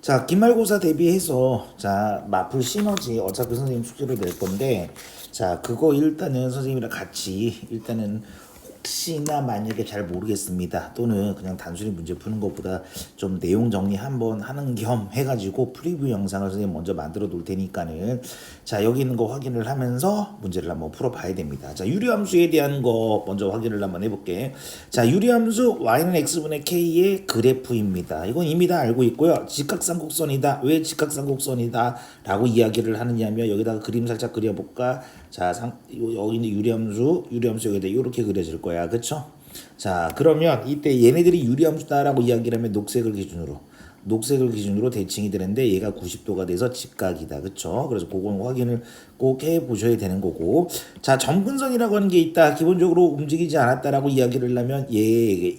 자, 기말고사 대비해서 자, 마플 시너지 어차피 선생님 숙제로 낼 건데 자, 그거 일단은 선생님이랑 같이 일단은 혹시나 만약에 잘 모르겠습니다 또는 그냥 단순히 문제 푸는 것보다 좀 내용 정리 한번 하는 겸 해가지고 프리뷰 영상을 선생님 먼저 만들어 놓을 테니까는 자, 여기 있는 거 확인을 하면서 문제를 한번 풀어봐야 됩니다. 자, 유리함수에 대한 거 먼저 확인을 한번 해볼게. 자, 유리함수 y는 x분의 k의 그래프입니다. 이건 이미 다 알고 있고요. 직각삼곡선이다. 왜 직각삼곡선이다 라고 이야기를 하느냐면 여기다가 그림 살짝 그려볼까. 자, 여기 있는 유리함수 여기다 이렇게 그려질 거야. 그쵸? 자, 그러면 이때 얘네들이 유리함수다라고 이야기를 하면 녹색을 기준으로 대칭이 되는데 얘가 90도가 돼서 직각이다. 그쵸? 그래서 그건 확인을 꼭 해 보셔야 되는 거고. 자, 점근선이라고 하는 게 있다. 기본적으로 움직이지 않았다라고 이야기를 하면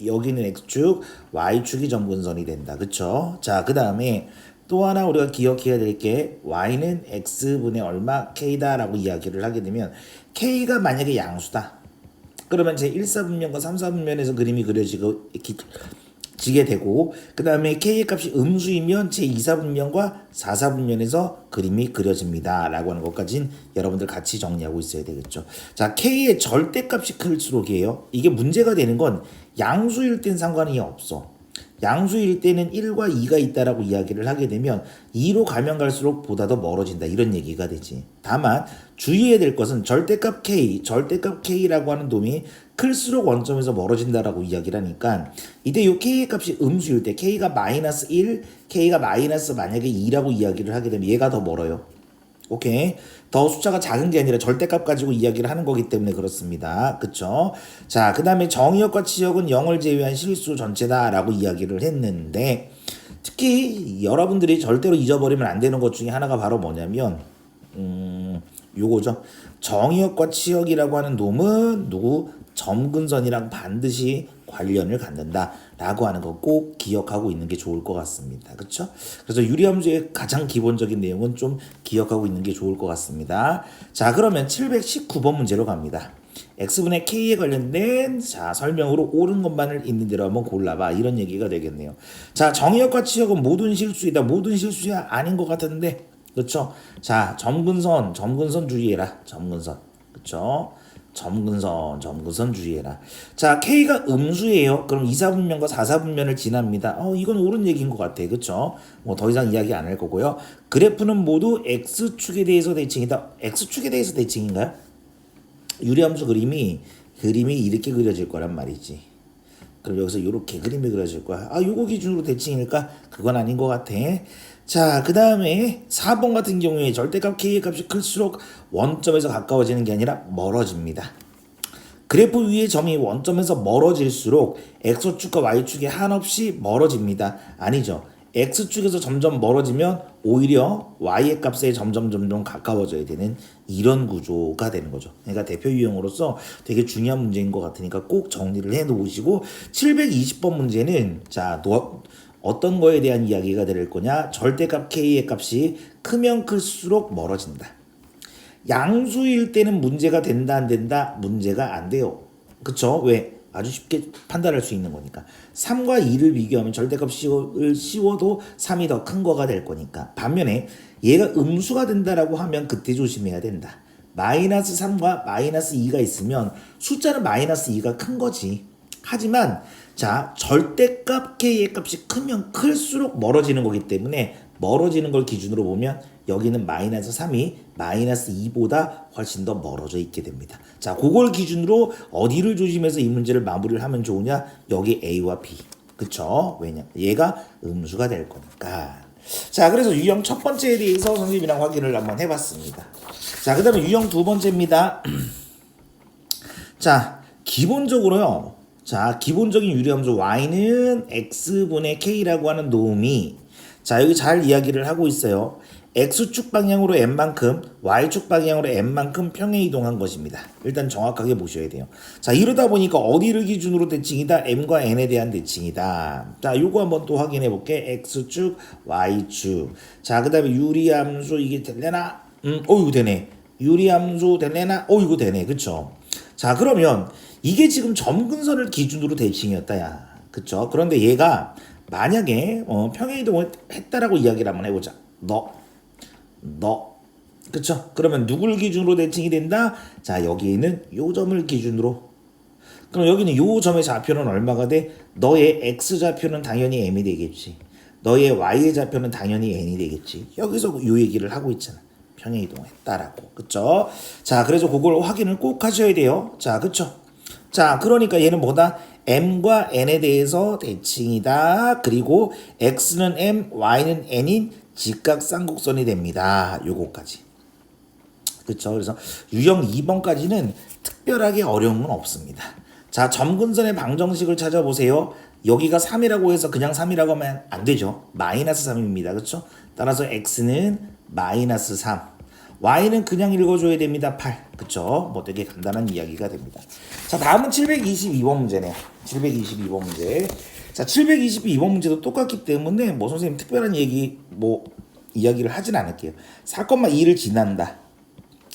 여기는 x축, y축이 점근선이 된다. 그쵸? 자, 그 다음에 또 하나 우리가 기억해야 될 게 y는 x분의 얼마 k다라고 이야기를 하게 되면 k가 만약에 양수다. 그러면 제 1사분면과 3사분면에서 그림이 지게 되고 그 다음에 k의 값이 음수이면 제 2사분면과 4사분면에서 그림이 그려집니다 라고 하는 것까지는 여러분들 같이 정리하고 있어야 되겠죠. 자, k의 절대값이 클수록이에요. 이게 문제가 되는 건 양수일 땐 상관이 없어. 양수일 때는 1과 2가 있다라고 이야기를 하게 되면 2로 가면 갈수록 보다 더 멀어진다 이런 얘기가 되지. 다만 주의해야 될 것은 절대값 K라고 하는 놈이 클수록 원점에서 멀어진다라고 이야기를 하니까 이때 이 K의 값이 음수일 때 K가 마이너스 1, K가 마이너스 만약에 2라고 이야기를 하게 되면 얘가 더 멀어요. 오케이. 더 숫자가 작은 게 아니라 절대값 가지고 이야기를 하는 거기 때문에 그렇습니다. 그쵸? 자, 그 다음에 정의역과 치역은 0을 제외한 실수 전체다라고 이야기를 했는데 특히 여러분들이 절대로 잊어버리면 안 되는 것 중에 하나가 바로 뭐냐면 요거죠. 정의역과 치역이라고 하는 놈은 점근선이랑 반드시 관련을 갖는다 라고 하는 거 꼭 기억하고 있는 게 좋을 것 같습니다. 그쵸? 그래서 유리함수의 가장 기본적인 내용은 좀 기억하고 있는 게 좋을 것 같습니다. 자, 그러면 719번 문제로 갑니다. x분의 k에 관련된 자 설명으로 옳은 것만을 있는 대로 한번 골라봐 이런 얘기가 되겠네요. 자, 정의역과 치역은 모든 실수이다. 모든 실수야 아닌 것 같은데 그렇죠? 자, 점근선 주의해라. 점근선 그렇죠? 점근선 주의해라. 자, K가 음수예요. 그럼 2사분면과 4사분면을 지납니다. 이건 옳은 얘기인 것 같아. 그쵸? 뭐 더 이상 이야기 안 할 거고요. 그래프는 모두 X축에 대해서 대칭이다. X축에 대해서 대칭인가요? 유리함수 그림이 이렇게 그려질 거란 말이지. 그럼 여기서 이렇게 그림이 그려질 거야. 요거 기준으로 대칭일까? 그건 아닌 것 같아. 자, 그 다음에 4번 같은 경우에 절대값 K의 값이 클수록 원점에서 가까워지는 게 아니라 멀어집니다. 그래프 위의 점이 원점에서 멀어질수록 X축과 Y축이 한없이 멀어집니다. 아니죠. X축에서 점점 멀어지면 오히려 Y의 값에 점점 가까워져야 되는 이런 구조가 되는 거죠. 그러니까 대표 유형으로서 되게 중요한 문제인 것 같으니까 꼭 정리를 해 놓으시고 720번 문제는 자, 어떤 거에 대한 이야기가 될 거냐? 절대값 K의 값이 크면 클수록 멀어진다. 양수일 때는 문제가 된다 안 된다? 문제가 안 돼요. 그쵸? 왜? 아주 쉽게 판단할 수 있는 거니까. 3과 2를 비교하면 절대값 씌워도 3이 더 큰 거가 될 거니까. 반면에 얘가 음수가 된다라고 하면 그때 조심해야 된다. 마이너스 3과 마이너스 2가 있으면 숫자는 마이너스 2가 큰 거지. 하지만 자, 절대값 K의 값이 크면 클수록 멀어지는 거기 때문에 멀어지는 걸 기준으로 보면 여기는 마이너스 3이 마이너스 2보다 훨씬 더 멀어져 있게 됩니다. 자, 그걸 기준으로 어디를 조심해서 이 문제를 마무리를 하면 좋으냐? 여기 A와 B. 그쵸? 왜냐? 얘가 음수가 될 거니까. 자, 그래서 유형 첫 번째에 대해서 선생님이랑 확인을 한번 해봤습니다. 자, 그 다음에 유형 두 번째입니다. 자, 기본적으로요. 자, 기본적인 유리함수 y는 x분의 k라고 하는 놈이 자, 여기 잘 이야기를 하고 있어요. x축 방향으로 n만큼 y축 방향으로 n만큼 평행 이동한 것입니다. 일단 정확하게 보셔야 돼요. 자, 이러다 보니까 어디를 기준으로 대칭이다? m과 n에 대한 대칭이다. 자, 요거 한번 또 확인해 볼게. x축, y축. 자, 그 다음에 유리함수 이게 되려나? 이거 되네. 유리함수 되려나? 이거 되네. 그쵸? 자, 그러면 이게 지금 점근선을 기준으로 대칭이었다, 야. 그쵸? 그런데 얘가 만약에 평행이동을 했다라고 이야기를 한번 해보자. 너. 그쵸? 그러면 누굴 기준으로 대칭이 된다? 자, 여기에는 요 점을 기준으로. 그럼 여기는 요 점의 좌표는 얼마가 돼? 너의 x 좌표는 당연히 m이 되겠지. 너의 y의 좌표는 당연히 n이 되겠지. 여기서 요 얘기를 하고 있잖아. 평행이동을 했다라고. 그쵸? 자, 그래서 그걸 확인을 꼭 하셔야 돼요. 자, 그쵸? 자, 그러니까 얘는 뭐다? m과 n에 대해서 대칭이다. 그리고 x는 m, y는 n인 직각쌍곡선이 됩니다. 요거까지. 그쵸? 그래서 유형 2번까지는 특별하게 어려운 건 없습니다. 자, 점근선의 방정식을 찾아보세요. 여기가 3이라고 해서 그냥 3이라고 하면 안 되죠. 마이너스 3입니다. 그쵸? 따라서 x는 마이너스 3. y는 그냥 읽어줘야 됩니다. 8. 그쵸? 뭐 되게 간단한 이야기가 됩니다. 자, 다음은 722번 문제네요. 722번 문제. 자, 722번 문제도 똑같기 때문에 뭐 선생님 특별한 얘기 뭐 이야기를 하진 않을게요. 4,2를 지난다.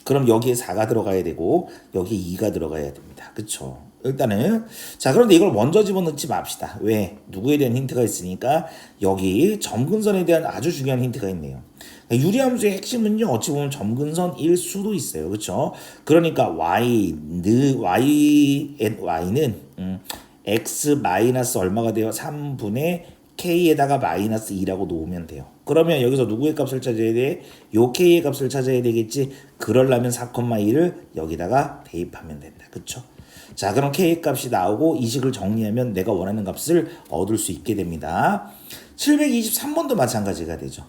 그럼 여기에 4가 들어가야 되고 여기에 2가 들어가야 됩니다. 그쵸? 일단은 자, 그런데 이걸 먼저 집어넣지 맙시다. 왜? 누구에 대한 힌트가 있으니까 여기 점근선에 대한 아주 중요한 힌트가 있네요. 유리함수의 핵심은요, 어찌 보면 점근선일 수도 있어요. 그쵸? 그러니까 y는 x 마이너스 얼마가 돼요? 3분의 k에다가 마이너스 2라고 놓으면 돼요. 그러면 여기서 누구의 값을 찾아야 돼? 요 k의 값을 찾아야 되겠지. 그러려면 4,2를 여기다가 대입하면 된다. 그쵸? 자, 그럼 k의 값이 나오고 이 식을 정리하면 내가 원하는 값을 얻을 수 있게 됩니다. 723번도 마찬가지가 되죠.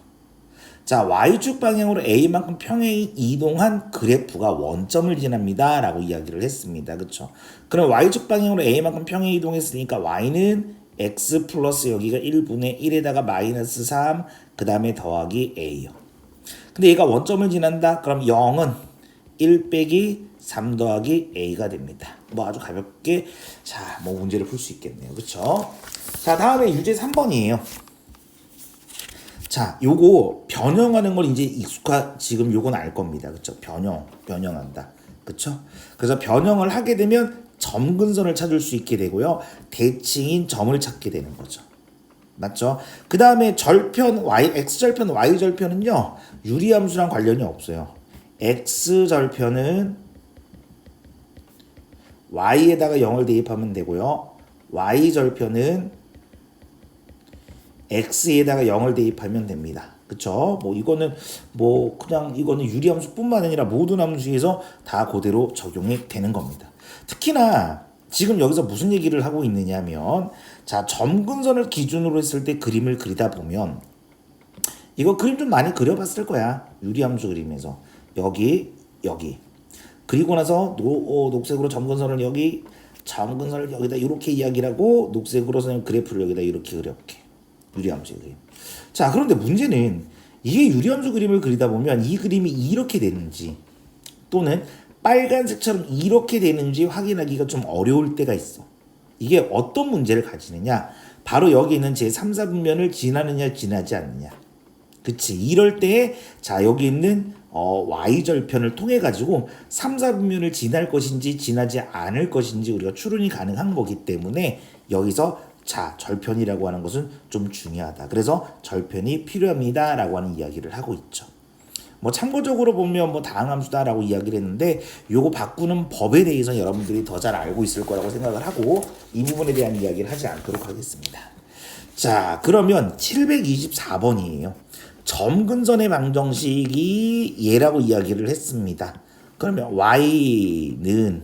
자, y축 방향으로 a만큼 평행이 이동한 그래프가 원점을 지납니다. 라고 이야기를 했습니다. 그쵸? 그럼 y축 방향으로 a만큼 평행이 이동했으니까 y는 x 플러스 여기가 1분의 1에다가 마이너스 3, 그 다음에 더하기 a요. 근데 얘가 원점을 지난다? 그럼 0은 1 빼기 3 더하기 a가 됩니다. 뭐 아주 가볍게 자, 뭐 문제를 풀 수 있겠네요. 그쵸? 자, 다음에 유제 3번이에요. 자, 요거 변형하는 걸 이제 지금 요건 알 겁니다. 그쵸? 변형한다. 그쵸? 그래서 변형을 하게 되면 점근선을 찾을 수 있게 되고요. 대칭인 점을 찾게 되는 거죠. 맞죠? 그 다음에 절편 x절편, y절편은요. 유리함수랑 관련이 없어요. x절편은 y에다가 0을 대입하면 되고요. y절편은 x에다가 0을 대입하면 됩니다. 그쵸? 뭐 이거는 이거는 유리함수뿐만 아니라 모든 함수에서 다 그대로 적용이 되는 겁니다. 특히나 지금 여기서 무슨 얘기를 하고 있느냐면, 자, 점근선을 기준으로 했을 때 그림을 그리다 보면 이거 그림 좀 많이 그려봤을 거야. 유리함수 그림에서 여기 그리고 나서 녹색으로 점근선을 점근선을 여기다 이렇게 이야기를 하고 녹색으로서는 그래프를 여기다 이렇게 그려볼게. 유리함수 그림. 자, 그런데 문제는 이게 유리함수 그림을 그리다 보면 이 그림이 이렇게 되는지 또는 빨간색처럼 이렇게 되는지 확인하기가 좀 어려울 때가 있어. 이게 어떤 문제를 가지느냐? 바로 여기 있는 제 3, 4분면을 지나느냐 지나지 않느냐. 그치? 이럴 때에 자, 여기 있는 y절편을 통해 가지고 3, 4분면을 지날 것인지 지나지 않을 것인지 우리가 추론이 가능한 거기 때문에 여기서 자, 절편이라고 하는 것은 좀 중요하다. 그래서 절편이 필요합니다. 라고 하는 이야기를 하고 있죠. 뭐 참고적으로 보면 뭐 다항함수다라고 이야기를 했는데 요거 바꾸는 법에 대해서 여러분들이 더 잘 알고 있을 거라고 생각을 하고 이 부분에 대한 이야기를 하지 않도록 하겠습니다. 자, 그러면 724번이에요. 점근선의 방정식이 얘라고 이야기를 했습니다. 그러면 y는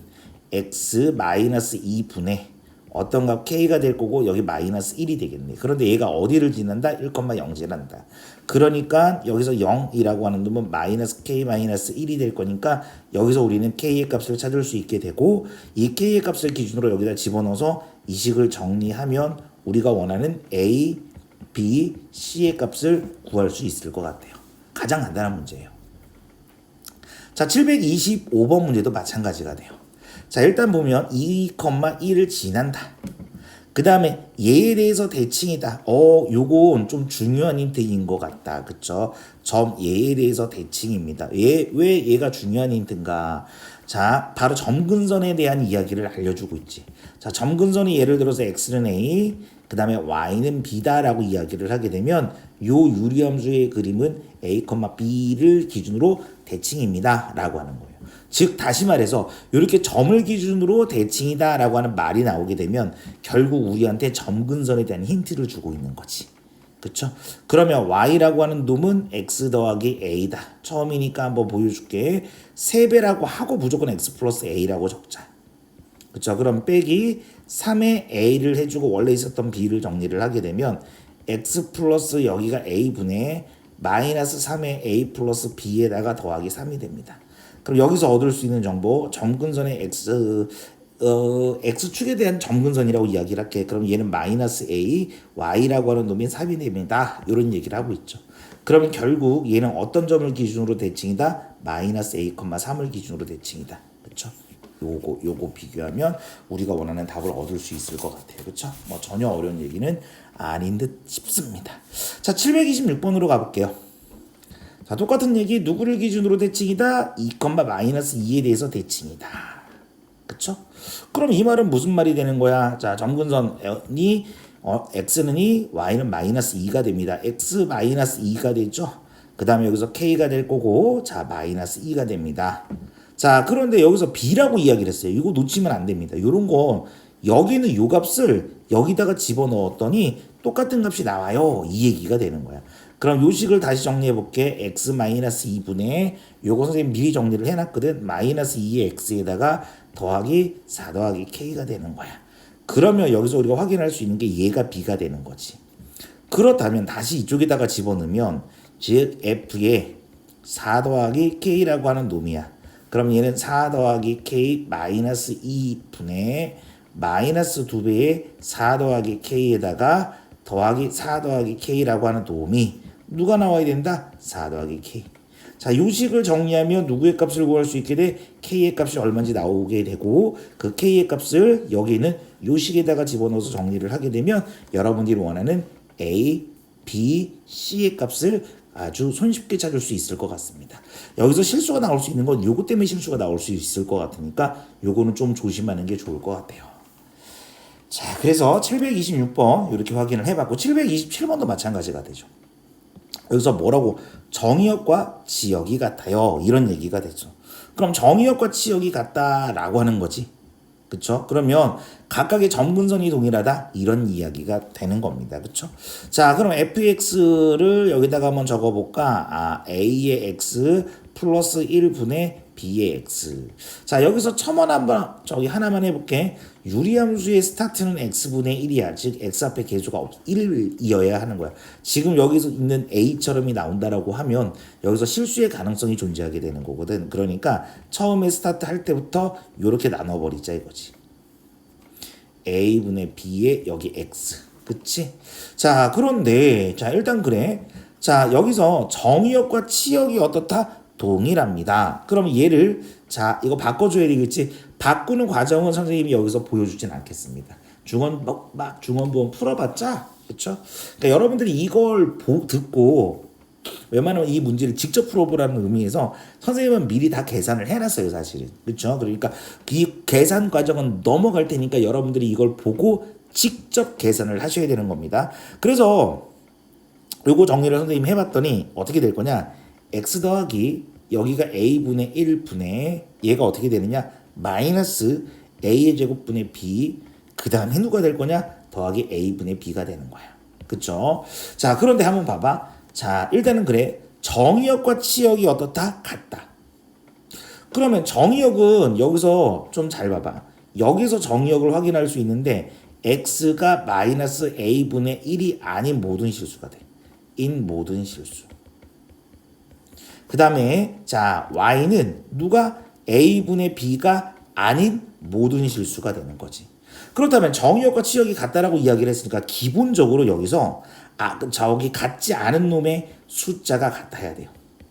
x-2분의 어떤 값 k가 될 거고 여기 마이너스 1이 되겠네. 그런데 얘가 어디를 지난다? 1,0 지난다. 그러니까 여기서 0이라고 하는 놈은 마이너스 k 마이너스 1이 될 거니까 여기서 우리는 k의 값을 찾을 수 있게 되고 이 k의 값을 기준으로 여기다 집어넣어서 이 식을 정리하면 우리가 원하는 a, b, c의 값을 구할 수 있을 것 같아요. 가장 간단한 문제예요. 자, 725번 문제도 마찬가지가 돼요. 자, 일단 보면 2,1을 지난다. 그 다음에 얘에 대해서 대칭이다. 요건 좀 중요한 힌트인 것 같다. 그쵸? 얘에 대해서 대칭입니다. 왜 얘가 중요한 힌트인가? 자, 바로 점근선에 대한 이야기를 알려주고 있지. 자, 점근선이 예를 들어서 x는 a, 그 다음에 y는 b다라고 이야기를 하게 되면 요 유리함수의 그림은 a, b를 기준으로 대칭입니다 라고 하는 거예요. 즉 다시 말해서 이렇게 점을 기준으로 대칭이다 라고 하는 말이 나오게 되면 결국 우리한테 점근선에 대한 힌트를 주고 있는 거지. 그쵸? 그러면 y라고 하는 놈은 x 더하기 a다. 처음이니까 한번 보여줄게. 3배라고 하고 무조건 x 플러스 a라고 적자. 그쵸? 그럼 빼기 3의 a를 해주고 원래 있었던 b를 정리를 하게 되면 x 플러스 여기가 a분의 마이너스 3의 a 플러스 b에다가 더하기 3이 됩니다. 그럼 여기서 얻을 수 있는 정보 점근선의 x축에 대한 점근선이라고 이야기를 할게. 그럼 얘는 마이너스 a, y라고 하는 놈이 3이 됩니다. 이런 얘기를 하고 있죠. 그러면 결국 얘는 어떤 점을 기준으로 대칭이다? 마이너스 a, 3을 기준으로 대칭이다. 그렇죠? 요거 비교하면 우리가 원하는 답을 얻을 수 있을 것 같아요. 그렇죠? 뭐 전혀 어려운 얘기는 아닌 듯 싶습니다. 자, 726번으로 가볼게요. 자, 똑같은 얘기 누구를 기준으로 대칭이다? 2, 마이너스 2에 대해서 대칭이다. 그쵸? 그럼 이 말은 무슨 말이 되는 거야? 자, 점근선이 x는 2, y는 마이너스 2가 됩니다. x 마이너스 2가 되죠? 그 다음에 여기서 k가 될 거고 자, 마이너스 2가 됩니다. 자, 그런데 여기서 b라고 이야기를 했어요. 이거 놓치면 안 됩니다. 요런 거 여기는 요 값을 여기다가 집어넣었더니 똑같은 값이 나와요. 이 얘기가 되는 거야. 그럼 요 식을 다시 정리해 볼게. x 마이너스 2분의 요거 선생님 미리 정리를 해놨거든. 마이너스 2의 x에다가 더하기 4 더하기 k가 되는 거야. 그러면 여기서 우리가 확인할 수 있는 게 얘가 b가 되는 거지. 그렇다면 다시 이쪽에다가 집어넣으면 즉 f에 4 더하기 k라고 하는 놈이야. 그럼 얘는 4 더하기 k 마이너스 2분의 마이너스 2배의 4 더하기 k에다가 더하기 4 더하기 k라고 하는 놈이 누가 나와야 된다? 4 더하기 k. 자, 요 식을 정리하면 누구의 값을 구할 수 있게 돼? k의 값이 얼마인지 나오게 되고 그 k의 값을 여기는 요 식에다가 집어넣어서 정리를 하게 되면 여러분들이 원하는 a, b, c의 값을 아주 손쉽게 찾을 수 있을 것 같습니다. 여기서 실수가 나올 수 있는 건 요거 때문에 실수가 나올 수 있을 것 같으니까 요거는 좀 조심하는 게 좋을 것 같아요. 자, 그래서 726번 이렇게 확인을 해봤고 727번도 마찬가지가 되죠. 여기서 뭐라고? 정의역과 지역이 같아요. 이런 얘기가 되죠. 그럼 정의역과 지역이 같다라고 하는 거지. 그쵸? 그러면 각각의 점근선이 동일하다 이런 이야기가 되는 겁니다. 그쵸? 자, 그럼 fx를 여기다가 한번 적어볼까? a의 x 플러스 1분의 b의 x. 자, 여기서 첨언 한번 저기 하나만 해볼게. 유리함수의 스타트는 x분의 1이야. 즉 x 앞에 개수가 1이어야 하는 거야. 지금 여기서 있는 a처럼이 나온다라고 하면 여기서 실수의 가능성이 존재하게 되는 거거든. 그러니까 처음에 스타트 할 때부터 이렇게 나눠버리자 이거지. a분의 b의 여기 x. 그치? 자, 그런데 자, 일단 그래. 자, 여기서 정의역과 치역이 어떻다? 동일합니다. 그럼 얘를 자, 이거 바꿔줘야 되겠지. 바꾸는 과정은 선생님이 여기서 보여주진 않겠습니다. 중원부원 풀어봤자, 그렇죠? 그러니까 여러분들이 이걸 듣고 웬만하면 이 문제를 직접 풀어보라는 의미에서 선생님은 미리 다 계산을 해놨어요, 사실은. 그렇죠? 그러니까 이 계산 과정은 넘어갈 테니까 여러분들이 이걸 보고 직접 계산을 하셔야 되는 겁니다. 그래서 요거 정리를 선생님이 해봤더니 어떻게 될 거냐? x 더하기 여기가 a분의 1분의 얘가 어떻게 되느냐? 마이너스 a의 제곱분의 b 그 다음에 누가 될 거냐? 더하기 a분의 b가 되는 거야. 그쵸? 자, 그런데 한번 봐봐. 자, 일단은 그래. 정의역과 치역이 어떻다? 같다. 그러면 정의역은 여기서 좀 잘 봐봐. 여기서 정의역을 확인할 수 있는데 x가 마이너스 a분의 1이 아닌 모든 실수가 돼. 인 모든 실수. 그 다음에 자, y는 누가 a분의 b가 아닌 모든 실수가 되는 거지. 그렇다면 정의역과 치역이 같다라고 이야기를 했으니까 기본적으로 여기서 저기 같지 않은 놈의 숫자가 같아야 돼요.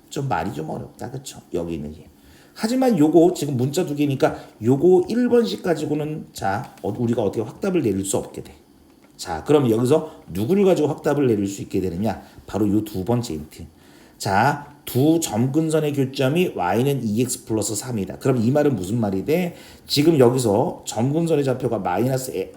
좀 말이 좀 어렵다. 그쵸? 여기 있는 얘. 하지만 요거 지금 문자 두 개니까 요거 1번씩 가지고는 자, 우리가 어떻게 확답을 내릴 수 없게 돼. 자, 그럼 여기서 누구를 가지고 확답을 내릴 수 있게 되느냐? 바로 요 두 번째 힌트. 자, 두 점근선의 교점이 y는 2x 플러스 3이다. 그럼 이 말은 무슨 말이 돼? 지금 여기서 점근선의 좌표가 마이너스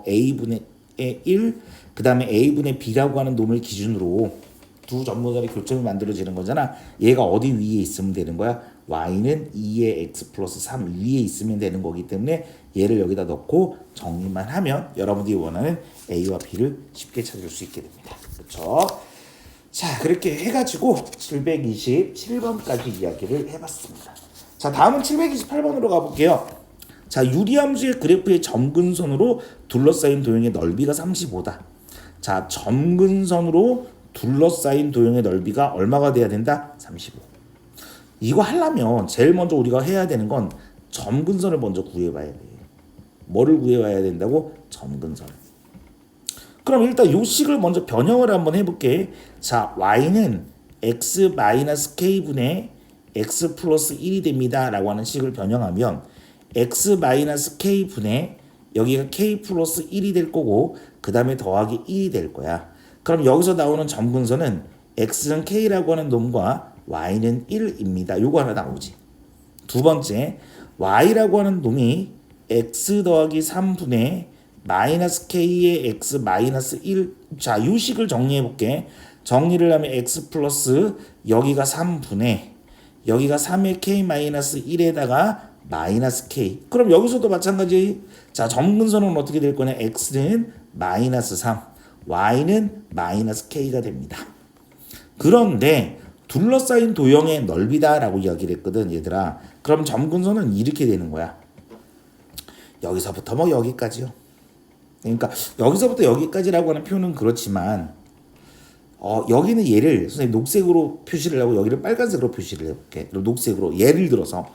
a분의 1, 그 다음에 a분의 b라고 하는 놈을 기준으로 두 점근선의 교점이 만들어지는 거잖아. 얘가 어디 위에 있으면 되는 거야? y는 2의 x 플러스 3 위에 있으면 되는 거기 때문에 얘를 여기다 넣고 정리만 하면 여러분들이 원하는 a와 b를 쉽게 찾을 수 있게 됩니다. 그렇죠? 자, 그렇게 해가지고 727번까지 이야기를 해봤습니다. 자, 다음은 728번으로 가볼게요. 자, 유리함수의 그래프의 점근선으로 둘러싸인 도형의 넓이가 35다. 자, 점근선으로 둘러싸인 도형의 넓이가 얼마가 돼야 된다? 35. 이거 하려면 제일 먼저 우리가 해야 되는 건 점근선을 먼저 구해봐야 돼. 뭐를 구해봐야 된다고? 점근선. 그럼 일단 요 식을 먼저 변형을 한번 해볼게. 자, y는 x-k분의 x 플러스 1이 됩니다 라고 하는 식을 변형하면 x-k분의 여기가 k 플러스 1이 될 거고 그 다음에 더하기 1이 될 거야. 그럼 여기서 나오는 점근선은 x는 k라고 하는 놈과 y는 1입니다. 요거 하나 나오지. 두 번째, y라고 하는 놈이 x 더하기 3분의 마이너스 k의 x 마이너스 1. 자, 요 식을 정리해 볼게. 정리를 하면 x 플러스 여기가 3분의 여기가 3의 k 마이너스 1에다가 마이너스 k. 그럼 여기서도 마찬가지. 자, 점근선은 어떻게 될 거냐? x는 마이너스 3, y는 마이너스 k가 됩니다. 그런데 둘러싸인 도형의 넓이다라고 이야기를 했거든, 얘들아. 그럼 점근선은 이렇게 되는 거야. 여기서부터 뭐 여기까지요. 그러니까 여기서부터 여기까지라고 하는 표현은 그렇지만 여기는 얘를 선생님 녹색으로 표시를 하고 여기를 빨간색으로 표시를 해볼게. 그럼 녹색으로 예를 들어서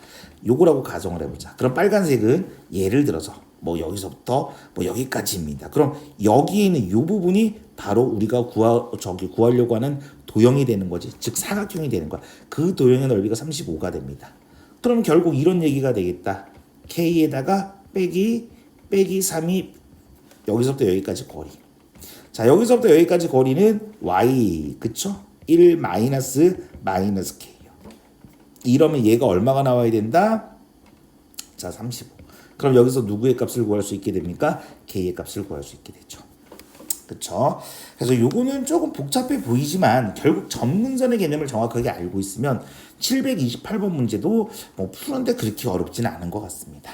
요거라고 가정을 해보자. 그럼 빨간색은 예를 들어서 뭐 여기서부터 뭐 여기까지입니다. 그럼 여기에 있는 요 부분이 바로 우리가 구하려고 하는 도형이 되는 거지. 즉 사각형이 되는 거야. 그 도형의 넓이가 35가 됩니다. 그럼 결국 이런 얘기가 되겠다. k에다가 빼기 3이 여기서부터 여기까지 거리. 자, 여기서부터 여기까지 거리는 y, 그쵸? 1 마이너스 k요. 이러면 얘가 얼마가 나와야 된다? 자, 35. 그럼 여기서 누구의 값을 구할 수 있게 됩니까? k의 값을 구할 수 있게 되죠. 그쵸? 그래서 요거는 조금 복잡해 보이지만 결국 점근선의 개념을 정확하게 알고 있으면 728번 문제도 뭐 푸는데 그렇게 어렵지는 않은 것 같습니다.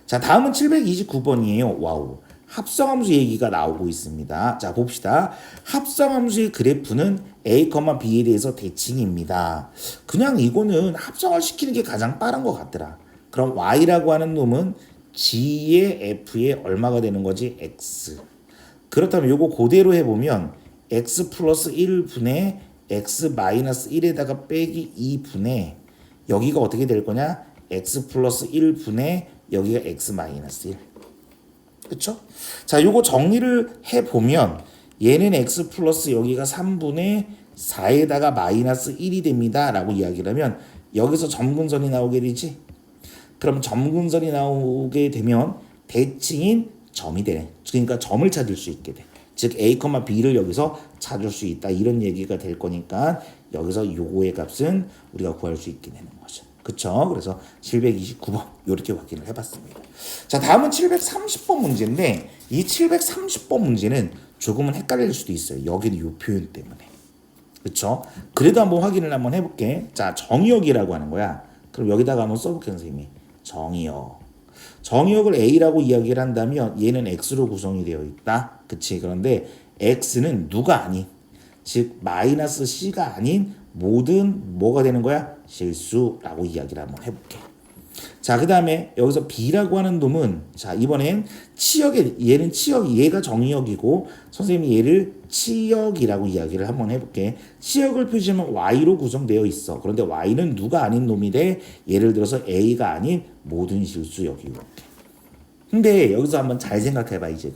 자, 다음은 729번이에요. 와우. 합성함수 얘기가 나오고 있습니다. 자, 봅시다. 합성함수의 그래프는 a, b에 대해서 대칭입니다. 그냥 이거는 합성을 시키는 게 가장 빠른 것 같더라. 그럼 y라고 하는 놈은 g의 f에 얼마가 되는 거지? x. 그렇다면 요거 그대로 해보면 x 플러스 1분의 x 마이너스 1에다가 빼기 2분의 여기가 어떻게 될 거냐? x 플러스 1분의 여기가 x 마이너스 1. 그쵸? 자, 요거 정리를 해보면 얘는 x 플러스 여기가 3분의 4에다가 마이너스 1이 됩니다 라고 이야기를 하면 여기서 점근선이 나오게 되지. 그럼 점근선이 나오게 되면 대칭인 점이 되네. 그러니까 점을 찾을 수 있게 돼. 즉 a, b를 여기서 찾을 수 있다. 이런 얘기가 될 거니까 여기서 요거의 값은 우리가 구할 수 있게 되는 거죠. 그쵸? 그래서 729번 이렇게 확인을 해봤습니다. 자, 다음은 730번 문제인데 이 730번 문제는 조금은 헷갈릴 수도 있어요. 여기는 요 표현 때문에. 그쵸? 그래도 한번 확인을 한번 해볼게. 자, 정의역이라고 하는 거야. 그럼 여기다가 한번 써볼게, 선생님이. 정의역. 정의역을 A라고 이야기를 한다면 얘는 X로 구성이 되어 있다. 그치? 그런데 X는 누가 아닌, 즉 마이너스 C가 아닌 모든 뭐가 되는 거야? 실수라고 이야기를 한번 해볼게. 자, 그 다음에 여기서 B라고 하는 놈은 자, 이번엔 치역에 얘는 치역, 얘가 정의역이고 선생님이 얘를 치역이라고 이야기를 한번 해볼게. 치역을 표시하면 Y로 구성되어 있어. 그런데 Y는 누가 아닌 놈이 돼? 예를 들어서 A가 아닌 모든 실수역이 이렇게. 근데 여기서 한번 잘 생각해봐 이제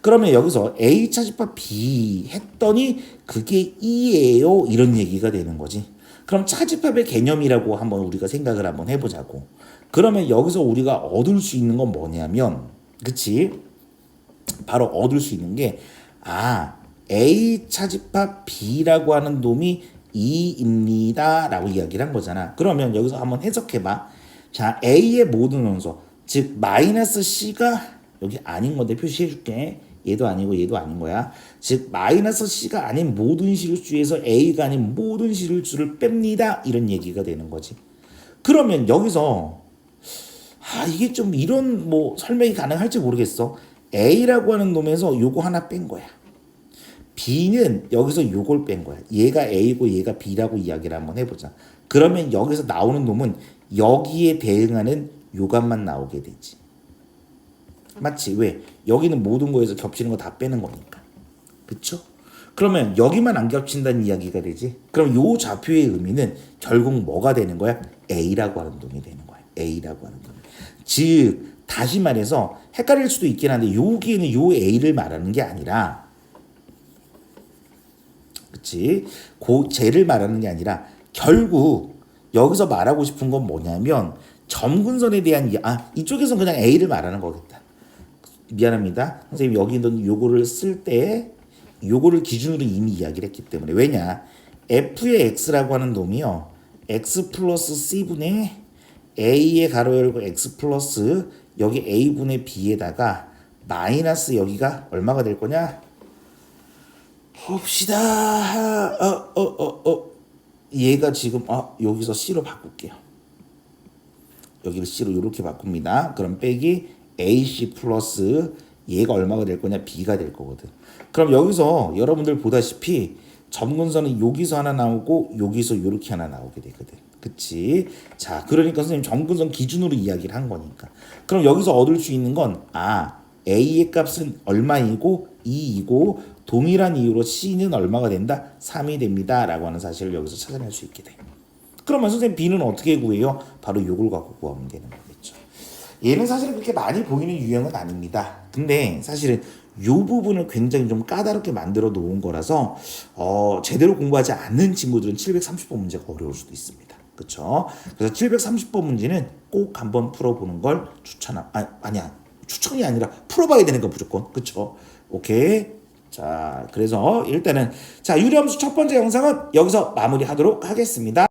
그러면 여기서 A 차집합 B 했더니 그게 2예요 이런 얘기가 되는 거지. 그럼 차집합의 개념이라고 한번 우리가 생각을 한번 해보자고. 그러면 여기서 우리가 얻을 수 있는 건 뭐냐면, 그치? 바로 얻을 수 있는 게 A 차집합 B라고 하는 놈이 2입니다 라고 이야기를 한 거잖아. 그러면 여기서 한번 해석해봐. 자, A의 모든 원소, 즉 마이너스 C가 여기 아닌 건데 표시해줄게. 얘도 아니고 얘도 아닌 거야. 즉 마이너스 C가 아닌 모든 실수에서 A가 아닌 모든 실수를 뺍니다. 이런 얘기가 되는 거지. 그러면 여기서 이게 좀 이런 뭐 설명이 가능할지 모르겠어. A라고 하는 놈에서 요거 하나 뺀 거야. B는 여기서 요걸 뺀 거야. 얘가 A고 얘가 B라고 이야기를 한번 해보자. 그러면 여기서 나오는 놈은 여기에 대응하는 요 값만 나오게 되지. 맞지? 왜? 여기는 모든 거에서 겹치는 거 다 빼는 거니까. 그쵸? 그러면 여기만 안 겹친다는 이야기가 되지. 그럼 요 좌표의 의미는 결국 뭐가 되는 거야? A라고 하는 놈이 되는 거야. A라고 하는 놈. 즉 다시 말해서 헷갈릴 수도 있긴 한데 여기에는 요 A를 말하는 게 아니라, 그치? 쟤를 말하는 게 아니라 결국 여기서 말하고 싶은 건 뭐냐면 점근선에 대한 이쪽에서는 그냥 A를 말하는 거겠다. 미안합니다. 선생님 여기는 요거를 쓸 때 요거를 기준으로 이미 이야기를 했기 때문에. 왜냐? F의 X라고 하는 놈이요. X 플러스 C분의 A의 가로 열고 X 플러스 여기 A분의 B에다가 마이너스 여기가 얼마가 될 거냐? 봅시다. 얘가 지금 여기서 C로 바꿀게요. 여기를 C로 이렇게 바꿉니다. 그럼 빼기 AC 플러스 얘가 얼마가 될 거냐? B가 될 거거든. 그럼 여기서 여러분들 보다시피 점근선은 여기서 하나 나오고 여기서 이렇게 하나 나오게 되거든. 그치? 자, 그러니까 선생님 점근선 기준으로 이야기를 한 거니까. 그럼 여기서 얻을 수 있는 건 A의 값은 얼마이고 2이고 동일한 이유로 C는 얼마가 된다? 3이 됩니다. 라고 하는 사실을 여기서 찾아낼 수 있게 돼. 그러면 선생님 B는 어떻게 구해요? 바로 요걸 갖고 구하면 되는 거겠죠. 얘는 사실은 그렇게 많이 보이는 유형은 아닙니다. 근데 사실은 요 부분을 굉장히 좀 까다롭게 만들어 놓은 거라서 제대로 공부하지 않는 친구들은 730번 문제가 어려울 수도 있습니다. 그렇죠? 그래서 730번 문제는 꼭 한번 풀어보는 걸 추천이 아니라 풀어봐야 되는 거 무조건. 그렇죠? 오케이. 자, 그래서 일단은 유리함수 첫 번째 영상은 여기서 마무리하도록 하겠습니다.